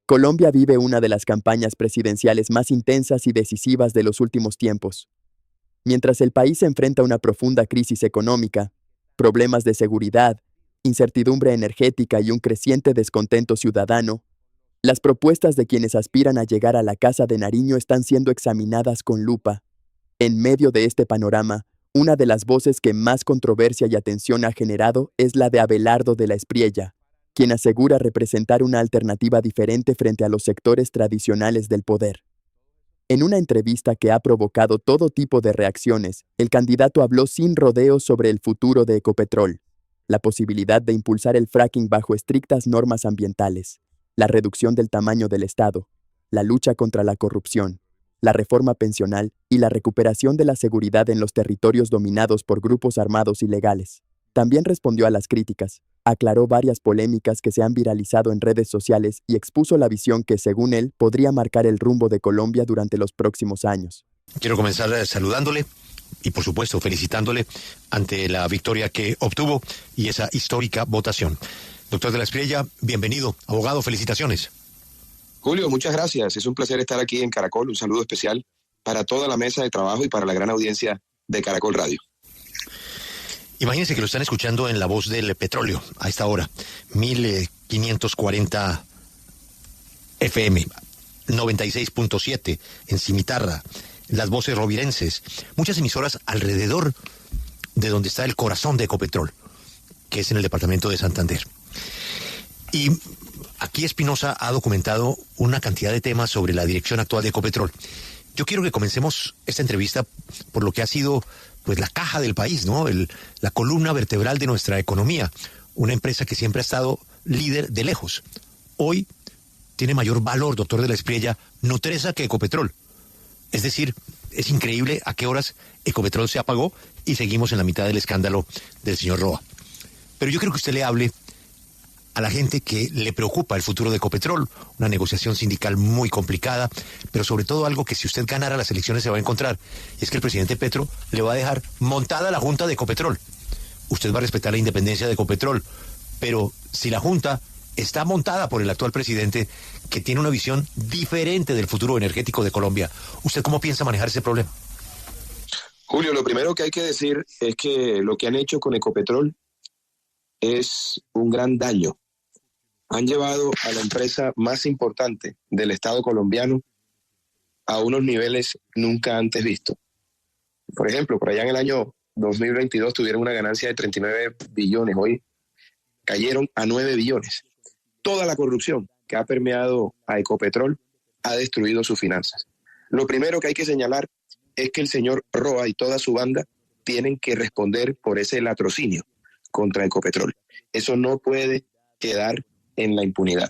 Colombia vive una de las campañas presidenciales más intensas y decisivas de los últimos tiempos. Mientras el país enfrenta una profunda crisis económica, problemas de seguridad, incertidumbre energética y un creciente descontento ciudadano, las propuestas de quienes aspiran a llegar a la Casa de Nariño están siendo examinadas con lupa. En medio de este panorama, una de las voces que más controversia y atención ha generado es la de Abelardo de la Espriella, quien asegura representar una alternativa diferente frente a los sectores tradicionales del poder. En una entrevista que ha provocado todo tipo de reacciones, el candidato habló sin rodeos sobre el futuro de Ecopetrol, la posibilidad de impulsar el fracking bajo estrictas normas ambientales, la reducción del tamaño del Estado, la lucha contra la corrupción, la reforma pensional y la recuperación de la seguridad en los territorios dominados por grupos armados ilegales. También respondió a las críticas, aclaró varias polémicas que se han viralizado en redes sociales y expuso la visión que, según él, podría marcar el rumbo de Colombia durante los próximos años. Quiero comenzar saludándole y, por supuesto, felicitándole ante la victoria que obtuvo y esa histórica votación. Doctor de la Espriella, bienvenido. Abogado, felicitaciones. Julio, muchas gracias. Es un placer estar aquí en Caracol. Un saludo especial para toda la mesa de trabajo y para la gran audiencia de Caracol Radio. Imagínense que lo están escuchando en La Voz del Petróleo a esta hora, 1540 FM, 96.7 en Cimitarra, Las Voces Rovirenses, muchas emisoras alrededor de donde está el corazón de Ecopetrol, que es en el departamento de Santander. Y aquí Espinosa ha documentado una cantidad de temas sobre la dirección actual de Ecopetrol. Yo quiero que comencemos esta entrevista por lo que ha sido pues la caja del país, ¿no? La columna vertebral de nuestra economía. Una empresa que siempre ha estado líder de lejos. Hoy tiene mayor valor, doctor de la Espriella, Nutresa que Ecopetrol. Es decir, es increíble a qué horas Ecopetrol se apagó y seguimos en la mitad del escándalo del señor Roa. Pero yo creo que usted le hable a la gente que le preocupa el futuro de Ecopetrol, una negociación sindical muy complicada, pero sobre todo algo que si usted ganara las elecciones se va a encontrar, y es que el presidente Petro le va a dejar montada la Junta de Ecopetrol. Usted va a respetar la independencia de Ecopetrol, pero si la Junta está montada por el actual presidente, que tiene una visión diferente del futuro energético de Colombia, ¿usted cómo piensa manejar ese problema? Julio, lo primero que hay que decir es que lo que han hecho con Ecopetrol es un gran daño. Han llevado a la empresa más importante del Estado colombiano a unos niveles nunca antes vistos. Por ejemplo, por allá en el año 2022 tuvieron una ganancia de 39 billones, hoy cayeron a 9 billones. Toda la corrupción que ha permeado a Ecopetrol ha destruido sus finanzas. Lo primero que hay que señalar es que el señor Roa y toda su banda tienen que responder por ese latrocinio contra Ecopetrol. Eso no puede quedar en la impunidad.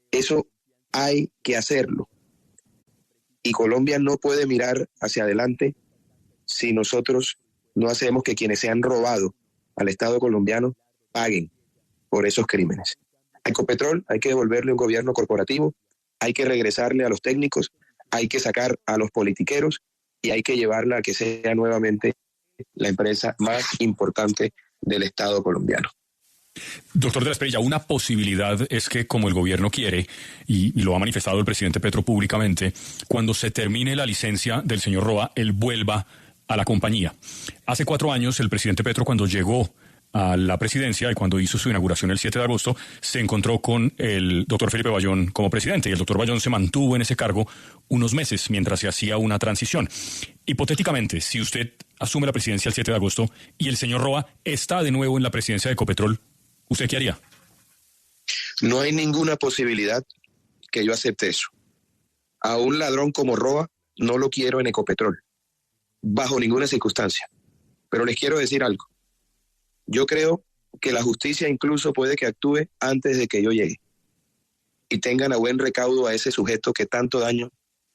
Eso hay que hacerlo. Y Colombia no puede mirar hacia adelante si nosotros no hacemos que quienes se han robado al Estado colombiano paguen por esos crímenes. A Ecopetrol hay que devolverle un gobierno corporativo, hay que regresarle a los técnicos, hay que sacar a los politiqueros y hay que llevarla a que sea nuevamente la empresa más importante del Estado colombiano. Doctor de la Espriella, una posibilidad es que, como el gobierno quiere, y lo ha manifestado el presidente Petro públicamente, cuando se termine la licencia del señor Roa, él vuelva a la compañía. Hace 4 años, el presidente Petro, cuando llegó a la presidencia y cuando hizo su inauguración el 7 de agosto, se encontró con el doctor Felipe Bayón como presidente, y el doctor Bayón se mantuvo en ese cargo unos meses mientras se hacía una transición. Hipotéticamente, si usted asume la presidencia el 7 de agosto y el señor Roa está de nuevo en la presidencia de Ecopetrol, ¿usted qué haría? No hay ninguna posibilidad que yo acepte eso. A un ladrón como Roa no lo quiero en Ecopetrol, bajo ninguna circunstancia. Pero les quiero decir algo. Yo creo que la justicia incluso puede que actúe antes de que yo llegue y tengan a buen recaudo a ese sujeto que tanto daño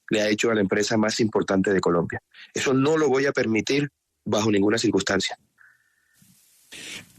le ha hecho a la empresa más importante de Colombia. Eso no lo voy a permitir bajo ninguna circunstancia.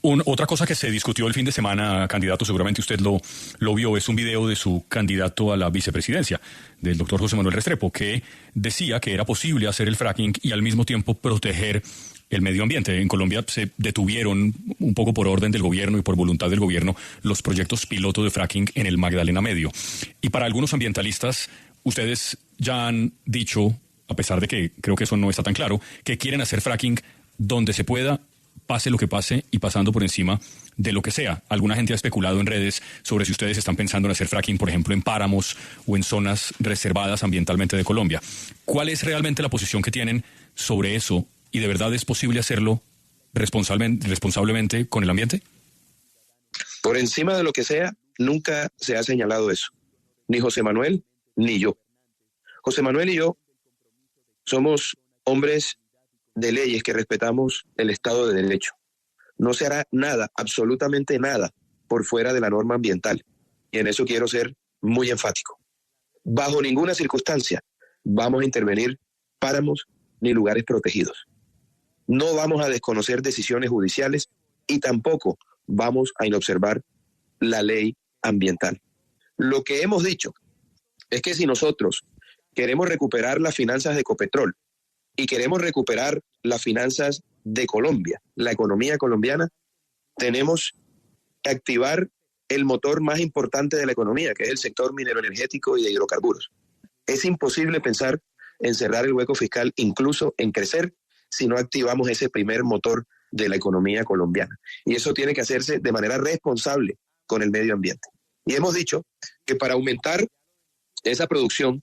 Otra cosa que se discutió el fin de semana, candidato, seguramente usted lo vio, es un video de su candidato a la vicepresidencia, del doctor José Manuel Restrepo, que decía que era posible hacer el fracking y al mismo tiempo proteger el medio ambiente. En Colombia se detuvieron, un poco por orden del gobierno y por voluntad del gobierno, los proyectos piloto de fracking en el Magdalena Medio. Y para algunos ambientalistas, ustedes ya han dicho, a pesar de que creo que eso no está tan claro, que quieren hacer fracking donde se pueda, pase lo que pase y pasando por encima de lo que sea. Alguna gente ha especulado en redes sobre si ustedes están pensando en hacer fracking, por ejemplo, en páramos o en zonas reservadas ambientalmente de Colombia. ¿Cuál es realmente la posición que tienen sobre eso? ¿Y de verdad es posible hacerlo responsablemente con el ambiente? Por encima de lo que sea, nunca se ha señalado eso. Ni José Manuel, ni yo. José Manuel y yo somos hombres de leyes que respetamos el Estado de Derecho. No se hará nada, absolutamente nada, por fuera de la norma ambiental. Y en eso quiero ser muy enfático. Bajo ninguna circunstancia vamos a intervenir páramos ni lugares protegidos. No vamos a desconocer decisiones judiciales y tampoco vamos a inobservar la ley ambiental. Lo que hemos dicho es que si nosotros queremos recuperar las finanzas de Ecopetrol y queremos recuperar las finanzas de Colombia, la economía colombiana, tenemos que activar el motor más importante de la economía, que es el sector mineroenergético y de hidrocarburos. Es imposible pensar en cerrar el hueco fiscal, incluso en crecer, si no activamos ese primer motor de la economía colombiana. Y eso tiene que hacerse de manera responsable con el medio ambiente. Y hemos dicho que para aumentar esa producción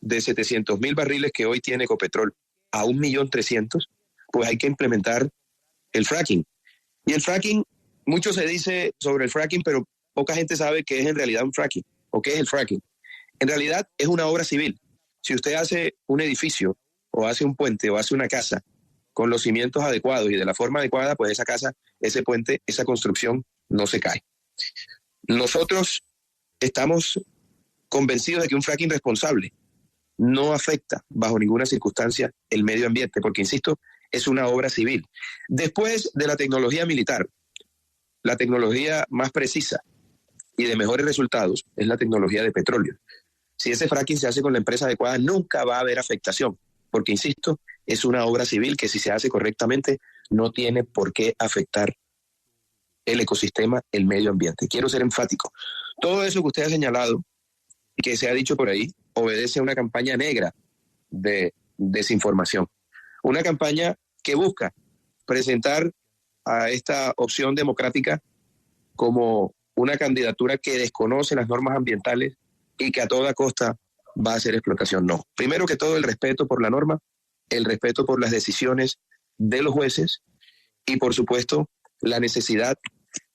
de 700,000 barriles que hoy tiene Ecopetrol a 1.300.000, pues hay que implementar el fracking. Y el fracking, mucho se dice sobre el fracking, pero poca gente sabe qué es en realidad un fracking o qué es el fracking. En realidad es una obra civil. Si usted hace un edificio o hace un puente o hace una casa con los cimientos adecuados y de la forma adecuada, pues esa casa, ese puente, esa construcción no se cae. Nosotros estamos convencidos de que un fracking responsable no afecta bajo ninguna circunstancia el medio ambiente, porque, insisto, es una obra civil. Después de la tecnología militar, la tecnología más precisa y de mejores resultados es la tecnología de petróleo. Si ese fracking se hace con la empresa adecuada, nunca va a haber afectación, porque, insisto, es una obra civil que si se hace correctamente no tiene por qué afectar el ecosistema, el medio ambiente. Quiero ser enfático. Todo eso que usted ha señalado y que se ha dicho por ahí obedece a una campaña negra de desinformación. Una campaña que busca presentar a esta opción democrática como una candidatura que desconoce las normas ambientales y que a toda costa va a hacer explotación. No. Primero que todo, el respeto por la norma, el respeto por las decisiones de los jueces y, por supuesto, la necesidad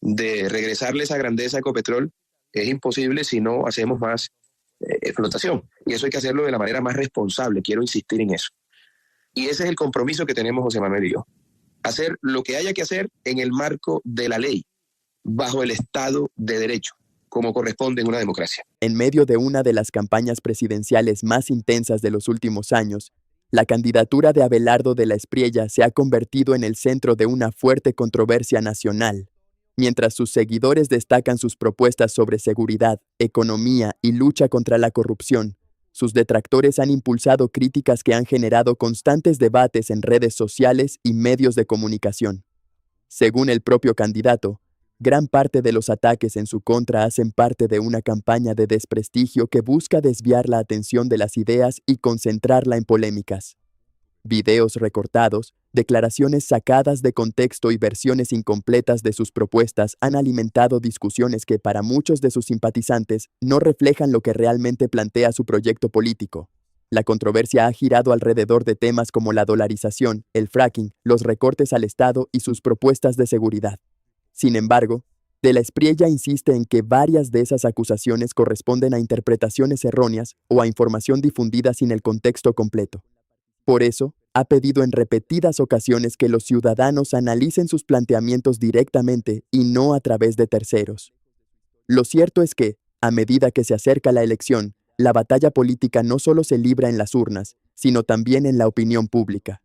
de regresarle esa grandeza a Ecopetrol es imposible si no hacemos más explotación. Y eso hay que hacerlo de la manera más responsable. Quiero insistir en eso. Y ese es el compromiso que tenemos José Manuel y yo. Hacer lo que haya que hacer en el marco de la ley, bajo el Estado de Derecho, como corresponde en una democracia. En medio de una de las campañas presidenciales más intensas de los últimos años, la candidatura de Abelardo de la Espriella se ha convertido en el centro de una fuerte controversia nacional. Mientras sus seguidores destacan sus propuestas sobre seguridad, economía y lucha contra la corrupción, sus detractores han impulsado críticas que han generado constantes debates en redes sociales y medios de comunicación. Según el propio candidato, gran parte de los ataques en su contra hacen parte de una campaña de desprestigio que busca desviar la atención de las ideas y concentrarla en polémicas. Videos recortados, declaraciones sacadas de contexto y versiones incompletas de sus propuestas han alimentado discusiones que para muchos de sus simpatizantes no reflejan lo que realmente plantea su proyecto político. La controversia ha girado alrededor de temas como la dolarización, el fracking, los recortes al Estado y sus propuestas de seguridad. Sin embargo, de la Espriella insiste en que varias de esas acusaciones corresponden a interpretaciones erróneas o a información difundida sin el contexto completo. Por eso, ha pedido en repetidas ocasiones que los ciudadanos analicen sus planteamientos directamente y no a través de terceros. Lo cierto es que, a medida que se acerca la elección, la batalla política no solo se libra en las urnas, sino también en la opinión pública.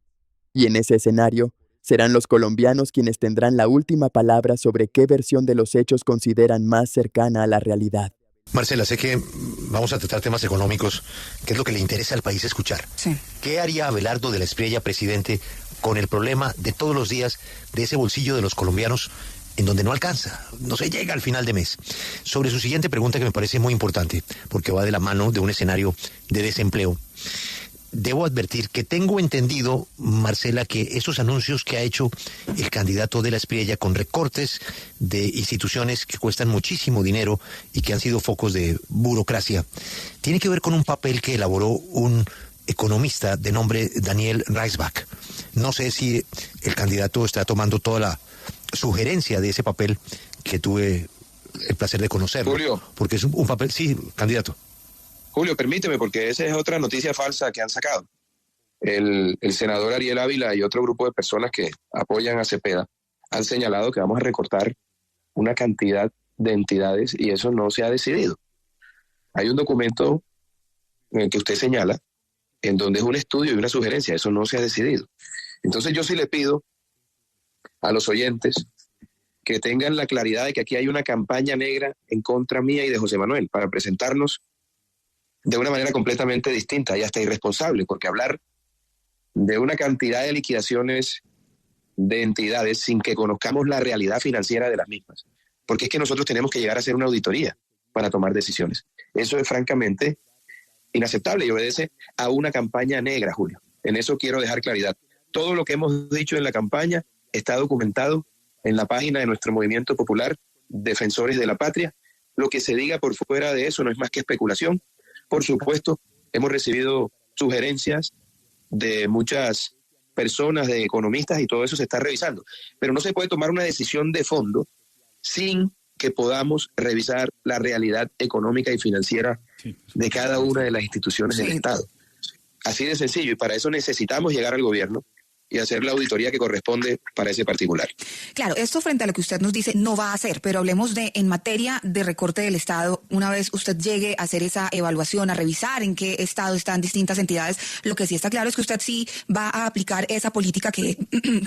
Y en ese escenario, Serán los colombianos quienes tendrán la última palabra sobre qué versión de los hechos consideran más cercana a la realidad. Marcela, sé que vamos a tratar temas económicos, que es lo que le interesa al país escuchar. Sí. ¿Qué haría Abelardo de la Espriella, presidente, con el problema de todos los días de ese bolsillo de los colombianos en donde no alcanza, no se llega al final de mes? Sobre su siguiente pregunta, que me parece muy importante, porque va de la mano de un escenario de desempleo, debo advertir que tengo entendido, Marcela, que esos anuncios que ha hecho el candidato de la Espriella con recortes de instituciones que cuestan muchísimo dinero y que han sido focos de burocracia, tiene que ver con un papel que elaboró un economista de nombre Daniel Reisbach. No sé si el candidato está tomando toda la sugerencia de ese papel, que tuve el placer de conocerlo. Julio. Porque es un papel, sí, candidato. Julio, permíteme, porque esa es otra noticia falsa que han sacado. El senador Ariel Ávila y otro grupo de personas que apoyan a Cepeda han señalado que vamos a recortar una cantidad de entidades y eso no se ha decidido. Hay un documento en el que usted señala, en donde es un estudio y una sugerencia, eso no se ha decidido. Entonces yo sí le pido a los oyentes que tengan la claridad de que aquí hay una campaña negra en contra mía y de José Manuel para presentarnos de una manera completamente distinta y hasta irresponsable, porque hablar de una cantidad de liquidaciones de entidades sin que conozcamos la realidad financiera de las mismas, porque es que nosotros tenemos que llegar a hacer una auditoría para tomar decisiones. Eso es francamente inaceptable y obedece a una campaña negra, Julio. En eso quiero dejar claridad. Todo lo que hemos dicho en la campaña está documentado en la página de nuestro movimiento popular, Defensores de la Patria. Lo que se diga por fuera de eso no es más que especulación. Por supuesto, hemos recibido sugerencias de muchas personas, de economistas, y todo eso se está revisando. Pero no se puede tomar una decisión de fondo sin que podamos revisar la realidad económica y financiera de cada una de las instituciones del Estado. Así de sencillo, y para eso necesitamos llegar al gobierno y hacer la auditoría que corresponde para ese particular. Claro, esto frente a lo que usted nos dice no va a hacer, pero hablemos de, en materia de recorte del Estado, una vez usted llegue a hacer esa evaluación, a revisar en qué estado están distintas entidades, lo que sí está claro es que usted sí va a aplicar esa política que,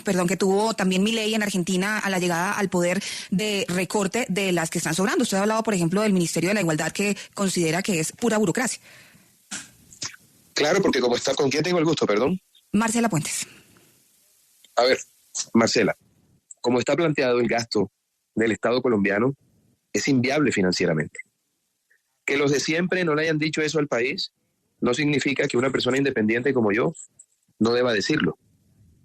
que tuvo también Milei en Argentina a la llegada al poder, de recorte de las que están sobrando. Usted ha hablado, por ejemplo, del Ministerio de la Igualdad, que considera que es pura burocracia. Claro, porque como está, ¿con quién tengo el gusto, perdón? Marcela Puentes. A ver, Marcela, como está planteado el gasto del Estado colombiano, es inviable financieramente. Que los de siempre no le hayan dicho eso al país no significa que una persona independiente como yo no deba decirlo.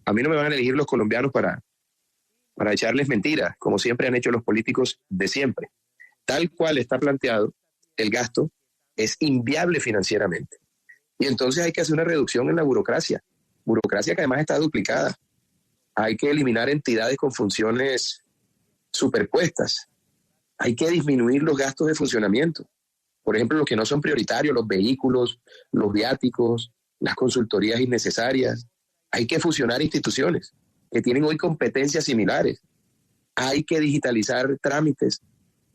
A mí no me van a elegir los colombianos para echarles mentiras, como siempre han hecho los políticos de siempre. Tal cual está planteado, el gasto es inviable financieramente. Y entonces hay que hacer una reducción en la burocracia que además está duplicada. Hay que eliminar entidades con funciones superpuestas. Hay que disminuir los gastos de funcionamiento. Por ejemplo, los que no son prioritarios, los vehículos, los viáticos, las consultorías innecesarias. Hay que fusionar instituciones que tienen hoy competencias similares. Hay que digitalizar trámites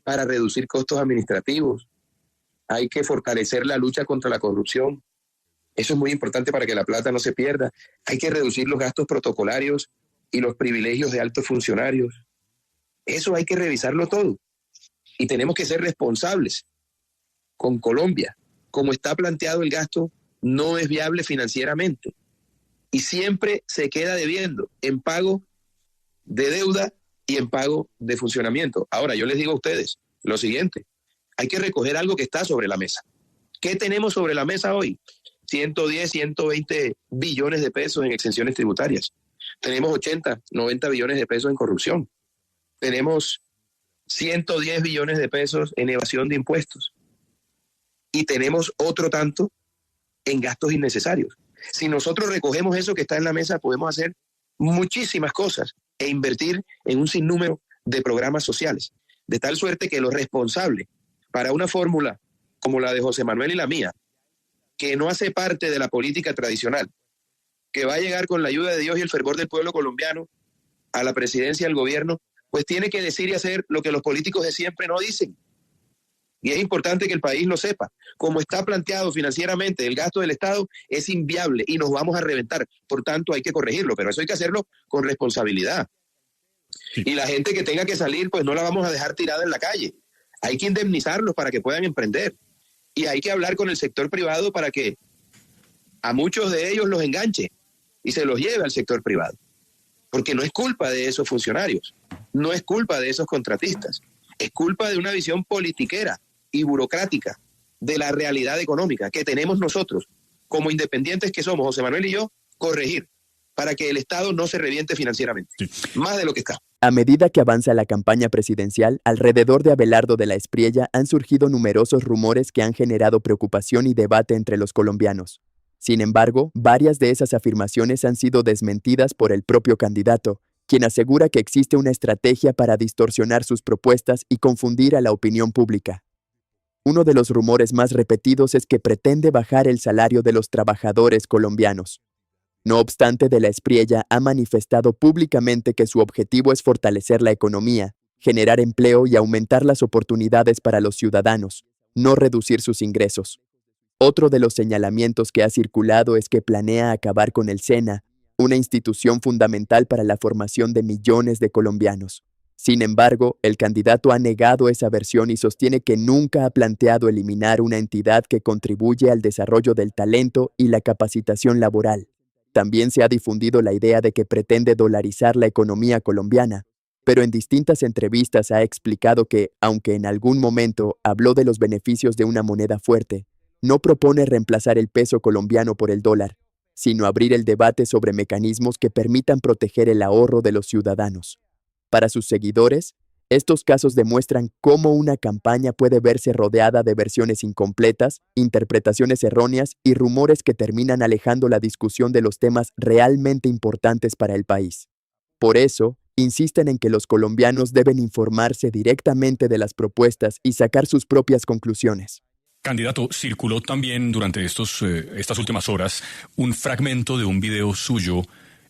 para reducir costos administrativos. Hay que fortalecer la lucha contra la corrupción. Eso es muy importante para que la plata no se pierda. Hay que reducir los gastos protocolarios y los privilegios de altos funcionarios. Eso hay que revisarlo todo. Y tenemos que ser responsables con Colombia. Como está planteado el gasto, no es viable financieramente. Y siempre se queda debiendo en pago de deuda y en pago de funcionamiento. Ahora, yo les digo a ustedes lo siguiente. Hay que recoger algo que está sobre la mesa. ¿Qué tenemos sobre la mesa hoy? 110, 120 billones de pesos en exenciones tributarias. Tenemos 80, 90 billones de pesos en corrupción. Tenemos 110 billones de pesos en evasión de impuestos. Y tenemos otro tanto en gastos innecesarios. Si nosotros recogemos eso que está en la mesa, podemos hacer muchísimas cosas e invertir en un sinnúmero de programas sociales. De tal suerte que lo responsable para una fórmula como la de José Manuel y la mía, que no hace parte de la política tradicional, que va a llegar con la ayuda de Dios y el fervor del pueblo colombiano a la presidencia del gobierno, pues tiene que decir y hacer lo que los políticos de siempre no dicen. Y es importante que el país lo sepa. Como está planteado financieramente, el gasto del Estado es inviable y nos vamos a reventar. Por tanto, hay que corregirlo, pero eso hay que hacerlo con responsabilidad. Y la gente que tenga que salir, pues no la vamos a dejar tirada en la calle. Hay que indemnizarlos para que puedan emprender. Y hay que hablar con el sector privado para que a muchos de ellos los enganche y se los lleve al sector privado. Porque no es culpa de esos funcionarios, no es culpa de esos contratistas, es culpa de una visión politiquera y burocrática de la realidad económica que tenemos nosotros, como independientes que somos, José Manuel y yo, corregir para que el Estado no se reviente financieramente, más de lo que está. A medida que avanza la campaña presidencial, alrededor de Abelardo de la Espriella han surgido numerosos rumores que han generado preocupación y debate entre los colombianos. Sin embargo, varias de esas afirmaciones han sido desmentidas por el propio candidato, quien asegura que existe una estrategia para distorsionar sus propuestas y confundir a la opinión pública. Uno de los rumores más repetidos es que pretende bajar el salario de los trabajadores colombianos. No obstante, de la Espriella ha manifestado públicamente que su objetivo es fortalecer la economía, generar empleo y aumentar las oportunidades para los ciudadanos, no reducir sus ingresos. Otro de los señalamientos que ha circulado es que planea acabar con el SENA, una institución fundamental para la formación de millones de colombianos. Sin embargo, el candidato ha negado esa versión y sostiene que nunca ha planteado eliminar una entidad que contribuye al desarrollo del talento y la capacitación laboral. También se ha difundido la idea de que pretende dolarizar la economía colombiana, pero en distintas entrevistas ha explicado que, aunque en algún momento habló de los beneficios de una moneda fuerte, no propone reemplazar el peso colombiano por el dólar, sino abrir el debate sobre mecanismos que permitan proteger el ahorro de los ciudadanos. Para sus seguidores, estos casos demuestran cómo una campaña puede verse rodeada de versiones incompletas, interpretaciones erróneas y rumores que terminan alejando la discusión de los temas realmente importantes para el país. Por eso, insisten en que los colombianos deben informarse directamente de las propuestas y sacar sus propias conclusiones. Candidato, circuló también durante estas últimas horas un fragmento de un video suyo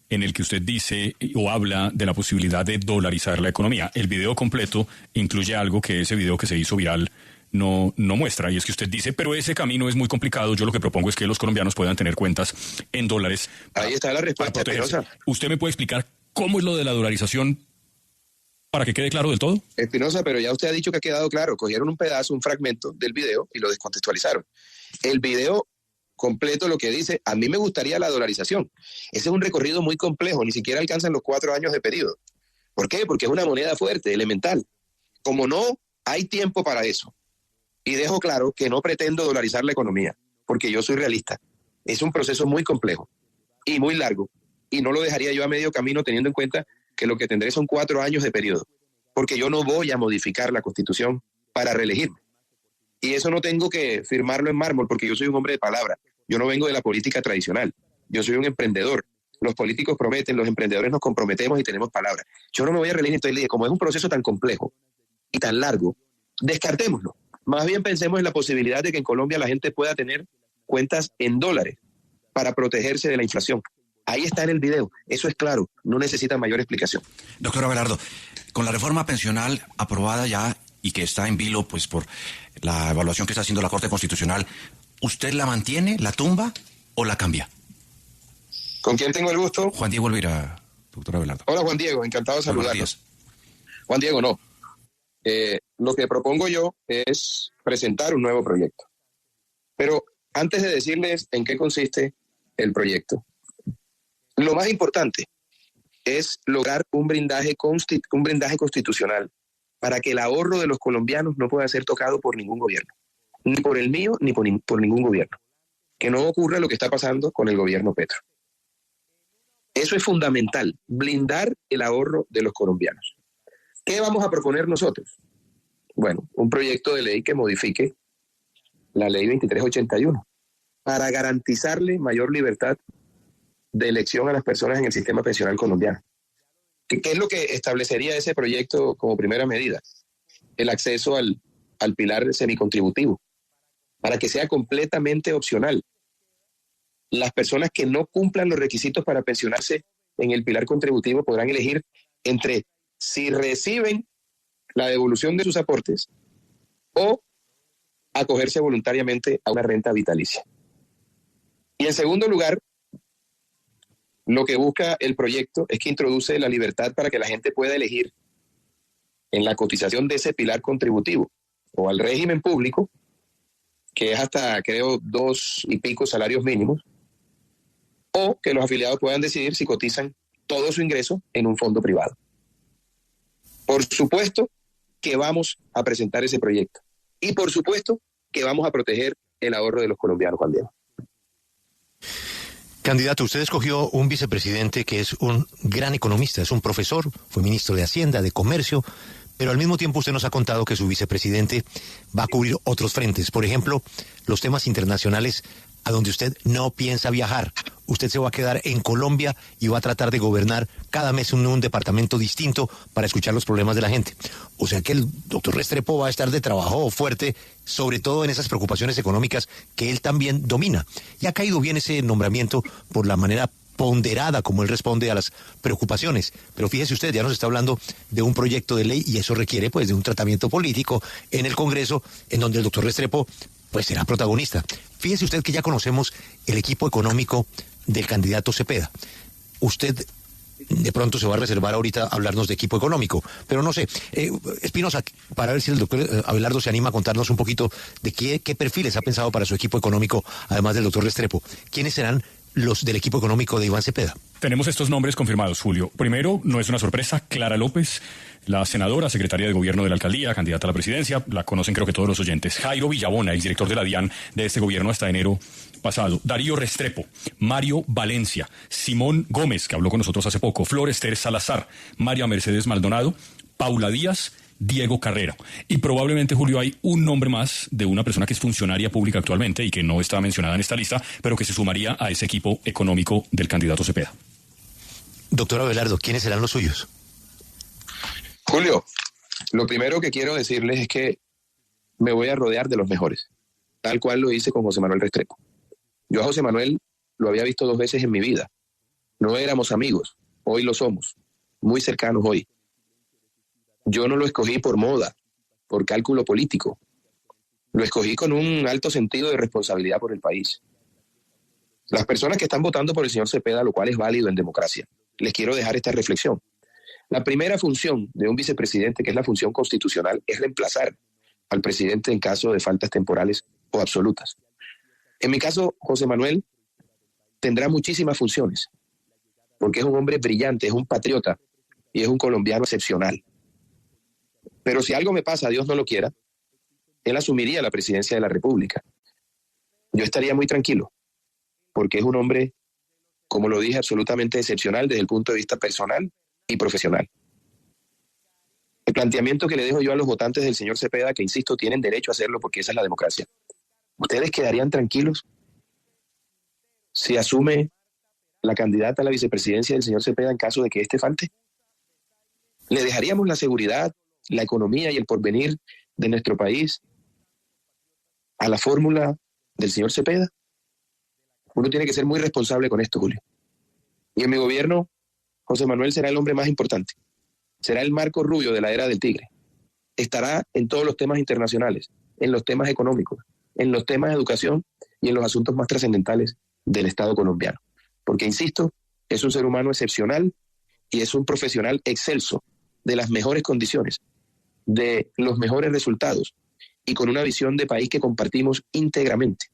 en el que usted dice o habla de la posibilidad de dolarizar la economía. El video completo incluye algo que ese video que se hizo viral no muestra, y es que usted dice, pero ese camino es muy complicado, yo lo que propongo es que los colombianos puedan tener cuentas en dólares. Ahí está la respuesta, Espinosa. ¿Usted me puede explicar cómo es lo de la dolarización para que quede claro del todo? Espinosa, pero ya usted ha dicho que ha quedado claro. Cogieron un pedazo, un fragmento del video y lo descontextualizaron. El video completo lo que dice, a mí me gustaría la dolarización. Ese es un recorrido muy complejo, ni siquiera alcanzan los 4 años de periodo. ¿Por qué? Porque es una moneda fuerte, elemental. Como no hay tiempo para eso, y dejo claro que no pretendo dolarizar la economía, porque yo soy realista. Es un proceso muy complejo y muy largo, y no lo dejaría yo a medio camino teniendo en cuenta que lo que tendré son 4 años de periodo, porque yo no voy a modificar la Constitución para reelegirme. Y eso no tengo que firmarlo en mármol, porque yo soy un hombre de palabra. Yo no vengo de la política tradicional. Yo soy un emprendedor. Los políticos prometen, los emprendedores nos comprometemos y tenemos palabra. Yo no me voy a reelegir. Entonces, como es un proceso tan complejo y tan largo, descartémoslo. Más bien pensemos en la posibilidad de que en Colombia la gente pueda tener cuentas en dólares para protegerse de la inflación. Ahí está en el video, eso es claro, no necesita mayor explicación. Doctor Abelardo, con la reforma pensional aprobada ya y que está en vilo pues por la evaluación que está haciendo la Corte Constitucional, ¿usted la mantiene, la tumba o la cambia? ¿Con quién tengo el gusto? Juan Diego Elvira, doctor Abelardo. Hola Juan Diego, encantado de saludarlos. Juan Diego, no. Lo que propongo yo es presentar un nuevo proyecto. Pero antes de decirles en qué consiste el proyecto, lo más importante es lograr un blindaje constitucional para que el ahorro de los colombianos no pueda ser tocado por ningún gobierno, ni por el mío, ni por ningún gobierno. Que no ocurra lo que está pasando con el gobierno Petro. Eso es fundamental, blindar el ahorro de los colombianos. ¿Qué vamos a proponer nosotros? Bueno, un proyecto de ley que modifique la ley 2381 para garantizarle mayor libertad de elección a las personas en el sistema pensional colombiano. ¿Qué es lo que establecería ese proyecto como primera medida? El acceso al pilar semicontributivo, para que sea completamente opcional. Las personas que no cumplan los requisitos para pensionarse en el pilar contributivo podrán elegir entre si reciben la devolución de sus aportes o acogerse voluntariamente a una renta vitalicia. Y en segundo lugar, lo que busca el proyecto es que introduce la libertad para que la gente pueda elegir en la cotización de ese pilar contributivo o al régimen público, que es hasta, creo, 2 y pico salarios mínimos, o que los afiliados puedan decidir si cotizan todo su ingreso en un fondo privado. Por supuesto que vamos a presentar ese proyecto y por supuesto que vamos a proteger el ahorro de los colombianos, Juan Diego. Candidato, usted escogió un vicepresidente que es un gran economista, es un profesor, fue ministro de Hacienda, de Comercio, pero al mismo tiempo usted nos ha contado que su vicepresidente va a cubrir otros frentes. Por ejemplo, los temas internacionales a donde usted no piensa viajar. Usted se va a quedar en Colombia y va a tratar de gobernar cada mes un departamento distinto para escuchar los problemas de la gente. O sea que el doctor Restrepo va a estar de trabajo fuerte, sobre todo en esas preocupaciones económicas que él también domina. Y ha caído bien ese nombramiento por la manera ponderada como él responde a las preocupaciones. Pero fíjese usted, ya nos está hablando de un proyecto de ley y eso requiere pues de un tratamiento político en el Congreso, en donde el doctor Restrepo pues será protagonista. Fíjese usted que ya conocemos el equipo económico del candidato Cepeda. Usted de pronto se va a reservar ahorita a hablarnos de equipo económico, pero no sé, Espinosa, para ver si el doctor Abelardo se anima a contarnos un poquito de qué perfiles ha pensado para su equipo económico, además del doctor Restrepo. ¿Quiénes serán los del equipo económico de Iván Cepeda? Tenemos estos nombres confirmados, Julio. Primero, no es una sorpresa, Clara López, la senadora, secretaria de gobierno de la alcaldía, candidata a la presidencia, la conocen creo que todos los oyentes. Jairo Villabona, exdirector de la DIAN de este gobierno hasta enero pasado. Darío Restrepo, Mario Valencia, Simón Gómez, que habló con nosotros hace poco, Flor Ester Salazar, María Mercedes Maldonado, Paula Díaz, Diego Carrera. Y probablemente, Julio, hay un nombre más de una persona que es funcionaria pública actualmente y que no está mencionada en esta lista, pero que se sumaría a ese equipo económico del candidato Cepeda. Doctor Abelardo, ¿quiénes serán los suyos? Julio, lo primero que quiero decirles es que me voy a rodear de los mejores, tal cual lo hice con José Manuel Restrepo. Yo a José Manuel lo había visto 2 veces en mi vida. No éramos amigos, hoy lo somos, muy cercanos hoy. Yo no lo escogí por moda, por cálculo político. Lo escogí con un alto sentido de responsabilidad por el país. Las personas que están votando por el señor Cepeda, lo cual es válido en democracia, les quiero dejar esta reflexión. La primera función de un vicepresidente, que es la función constitucional, es reemplazar al presidente en caso de faltas temporales o absolutas. En mi caso, José Manuel tendrá muchísimas funciones, porque es un hombre brillante, es un patriota y es un colombiano excepcional. Pero si algo me pasa, Dios no lo quiera, él asumiría la presidencia de la República. Yo estaría muy tranquilo, porque es un hombre, como lo dije, absolutamente excepcional desde el punto de vista personal y profesional. El planteamiento que le dejo yo a los votantes del señor Cepeda, que insisto, tienen derecho a hacerlo porque esa es la democracia. ¿Ustedes quedarían tranquilos si asume la candidata a la vicepresidencia del señor Cepeda en caso de que éste falte? ¿Le dejaríamos la seguridad, la economía y el porvenir de nuestro país a la fórmula del señor Cepeda? Uno tiene que ser muy responsable con esto, Julio. Y en mi gobierno, José Manuel será el hombre más importante. Será el Marco Rubio de la era del tigre. Estará en todos los temas internacionales, en los temas económicos, en los temas de educación y en los asuntos más trascendentales del Estado colombiano. Porque, insisto, es un ser humano excepcional y es un profesional excelso, de las mejores condiciones, de los mejores resultados y con una visión de país que compartimos íntegramente,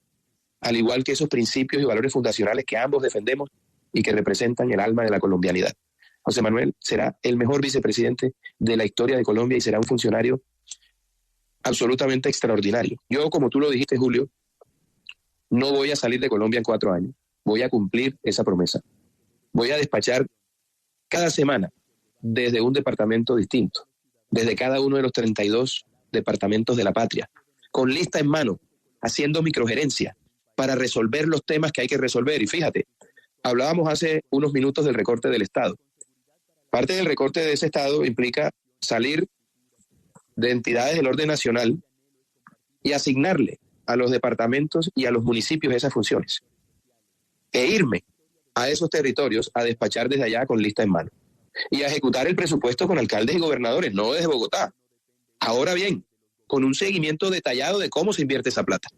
al igual que esos principios y valores fundacionales que ambos defendemos y que representan el alma de la colombianidad. José Manuel será el mejor vicepresidente de la historia de Colombia y será un funcionario absolutamente extraordinario. Yo, como tú lo dijiste, Julio, no voy a salir de Colombia en 4 años. Voy a cumplir esa promesa. Voy a despachar cada semana desde un departamento distinto, desde cada uno de los 32 departamentos de la patria, con lista en mano, haciendo microgerencia para resolver los temas que hay que resolver. Y fíjate, hablábamos hace unos minutos del recorte del Estado. Parte del recorte de ese Estado implica salir de entidades del orden nacional y asignarle a los departamentos y a los municipios esas funciones. E irme a esos territorios a despachar desde allá con lista en mano. Y a ejecutar el presupuesto con alcaldes y gobernadores, no desde Bogotá. Ahora bien, con un seguimiento detallado de cómo se invierte esa plata.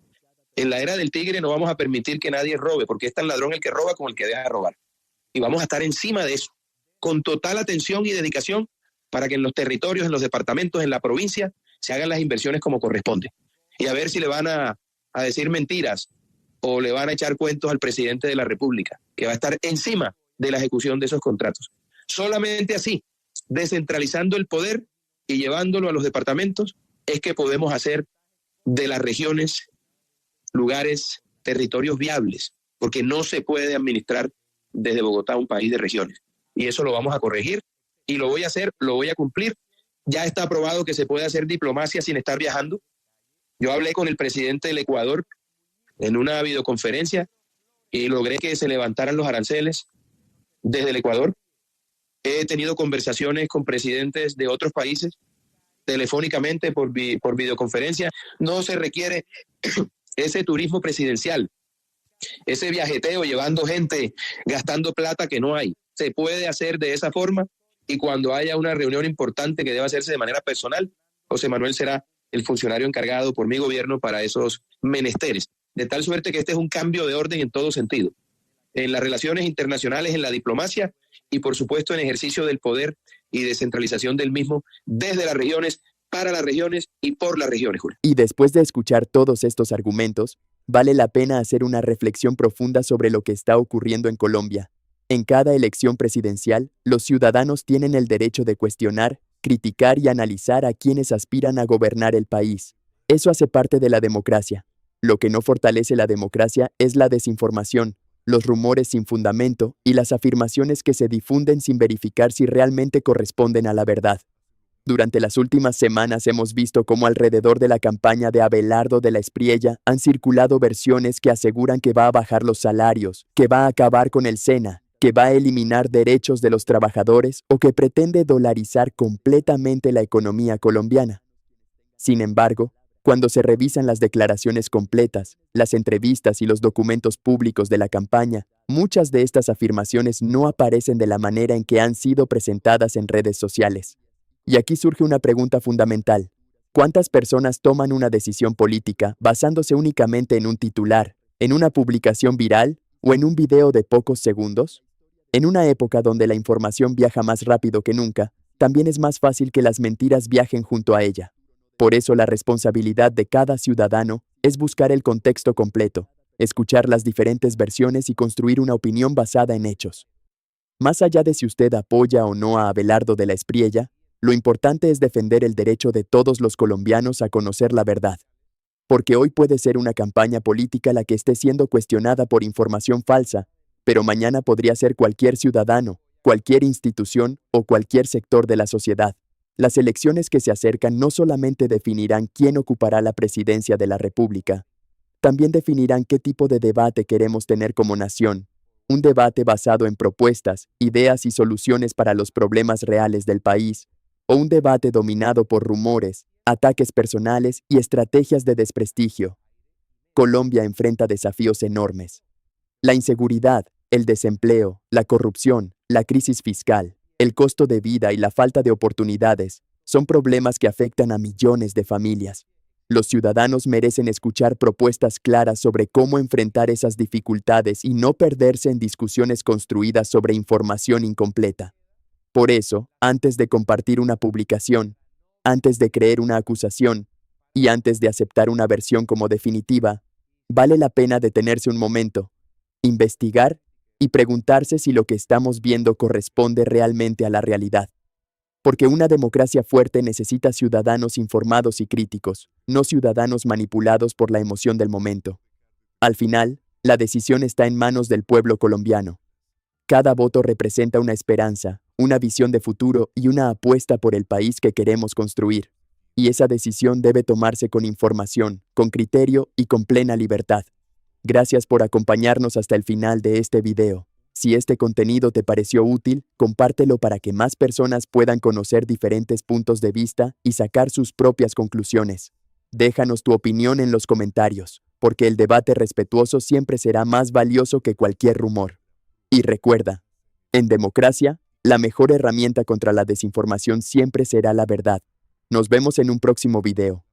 En la era del tigre no vamos a permitir que nadie robe, porque es tan ladrón el que roba como el que deja de robar. Y vamos a estar encima de eso, con total atención y dedicación, para que en los territorios, en los departamentos, en la provincia, se hagan las inversiones como corresponde. Y a ver si le van a decir mentiras o le van a echar cuentos al presidente de la República, que va a estar encima de la ejecución de esos contratos. Solamente así, descentralizando el poder y llevándolo a los departamentos, es que podemos hacer de las regiones lugares, territorios viables, porque no se puede administrar desde Bogotá un país de regiones. Y eso lo vamos a corregir y lo voy a hacer, lo voy a cumplir. Ya está aprobado que se puede hacer diplomacia sin estar viajando. Yo hablé con el presidente del Ecuador en una videoconferencia y logré que se levantaran los aranceles desde el Ecuador. He tenido conversaciones con presidentes de otros países telefónicamente por videoconferencia. No se requiere ese turismo presidencial, ese viajeteo llevando gente, gastando plata que no hay. Se puede hacer de esa forma y cuando haya una reunión importante que deba hacerse de manera personal, José Manuel será el funcionario encargado por mi gobierno para esos menesteres. De tal suerte que este es un cambio de orden en todo sentido. En las relaciones internacionales, en la diplomacia y por supuesto en ejercicio del poder y descentralización del mismo desde las regiones, para las regiones y por las regiones, Julio. Y después de escuchar todos estos argumentos, vale la pena hacer una reflexión profunda sobre lo que está ocurriendo en Colombia. En cada elección presidencial, los ciudadanos tienen el derecho de cuestionar, criticar y analizar a quienes aspiran a gobernar el país. Eso hace parte de la democracia. Lo que no fortalece la democracia es la desinformación, los rumores sin fundamento y las afirmaciones que se difunden sin verificar si realmente corresponden a la verdad. Durante las últimas semanas hemos visto cómo alrededor de la campaña de Abelardo de la Espriella han circulado versiones que aseguran que va a bajar los salarios, que va a acabar con el SENA, que va a eliminar derechos de los trabajadores o que pretende dolarizar completamente la economía colombiana. Sin embargo, cuando se revisan las declaraciones completas, las entrevistas y los documentos públicos de la campaña, muchas de estas afirmaciones no aparecen de la manera en que han sido presentadas en redes sociales. Y aquí surge una pregunta fundamental. ¿Cuántas personas toman una decisión política basándose únicamente en un titular, en una publicación viral o en un video de pocos segundos? En una época donde la información viaja más rápido que nunca, también es más fácil que las mentiras viajen junto a ella. Por eso la responsabilidad de cada ciudadano es buscar el contexto completo, escuchar las diferentes versiones y construir una opinión basada en hechos. Más allá de si usted apoya o no a Abelardo de la Espriella, lo importante es defender el derecho de todos los colombianos a conocer la verdad. Porque hoy puede ser una campaña política la que esté siendo cuestionada por información falsa, pero mañana podría ser cualquier ciudadano, cualquier institución o cualquier sector de la sociedad. Las elecciones que se acercan no solamente definirán quién ocupará la presidencia de la República, también definirán qué tipo de debate queremos tener como nación. Un debate basado en propuestas, ideas y soluciones para los problemas reales del país, o un debate dominado por rumores, ataques personales y estrategias de desprestigio. Colombia enfrenta desafíos enormes. La inseguridad, el desempleo, la corrupción, la crisis fiscal, el costo de vida y la falta de oportunidades son problemas que afectan a millones de familias. Los ciudadanos merecen escuchar propuestas claras sobre cómo enfrentar esas dificultades y no perderse en discusiones construidas sobre información incompleta. Por eso, antes de compartir una publicación, antes de creer una acusación y antes de aceptar una versión como definitiva, vale la pena detenerse un momento, investigar y preguntarse si lo que estamos viendo corresponde realmente a la realidad. Porque una democracia fuerte necesita ciudadanos informados y críticos, no ciudadanos manipulados por la emoción del momento. Al final, la decisión está en manos del pueblo colombiano. Cada voto representa una esperanza, una visión de futuro y una apuesta por el país que queremos construir. Y esa decisión debe tomarse con información, con criterio y con plena libertad. Gracias por acompañarnos hasta el final de este video. Si este contenido te pareció útil, compártelo para que más personas puedan conocer diferentes puntos de vista y sacar sus propias conclusiones. Déjanos tu opinión en los comentarios, porque el debate respetuoso siempre será más valioso que cualquier rumor. Y recuerda, en democracia, la mejor herramienta contra la desinformación siempre será la verdad. Nos vemos en un próximo video.